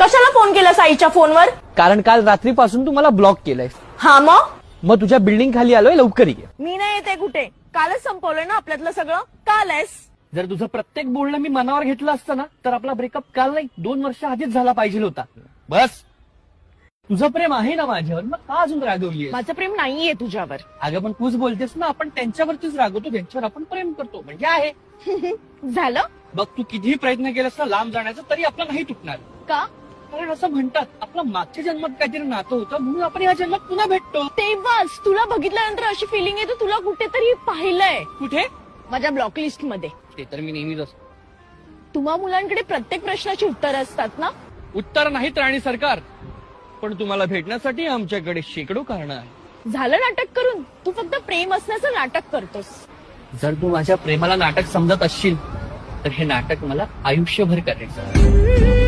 कशाला फोन केला साईच्या फोनवर? कारण काल रात्रीपासून तू मला ब्लॉक केलंय. हा मग तुझ्या बिल्डिंग खाली आलोय, लवकर ये. मी नाही येते कुठे. कालच संपवलंय ना आपल्यातलं सगळं. कालच. जर तुझं प्रत्येक बोलणं मी मनावर घेतलं असतं ना तर आपला ब्रेकअप काल नाही 2 वर्ष आधीच झाला पाहिजे होता. बस तुझं प्रेम आहे ना माझ्यावर, मग का अजून रागवलीये? माझं प्रेम नाहीये तुझ्यावर. अगं पण तूच बोलतेस ना आपण त्यांच्यावरतीच रागवतो ज्यांच्यावर आपण प्रेम करतो, म्हणजे आहे. झालं बघ तू कितीही प्रयत्न केलास ना लांब जाण्याचा तरी आपलं नाही तुटणार. का? कारण असं म्हणतात आपलं मागच्या जन्मात काहीतरी नातं होतं म्हणून आपण या जन्मात पुन्हा भेटतो. तेव्हाच तुला बघितल्यानंतर अशी फिलिंग येते तुला कुठेतरी पाहिलंय. कुठे? माझ्या ब्लॉक लिस्ट मध्ये. ते तर मी नेहमीच असतो. तुम्हा मुलांकडे प्रत्येक प्रश्नाची उत्तरं असतात ना? उत्तर नाहीत राणी सरकार, पण तुम्हाला भेटण्यासाठी आमच्याकडे शेकडो कारणं आहेत. झालं नाटक करून. तू फक्त प्रेम असण्याचं नाटक करतोस. जर तू माझ्या प्रेमाला नाटक समजत असशील तर हे नाटक मला आयुष्यभर करायचं.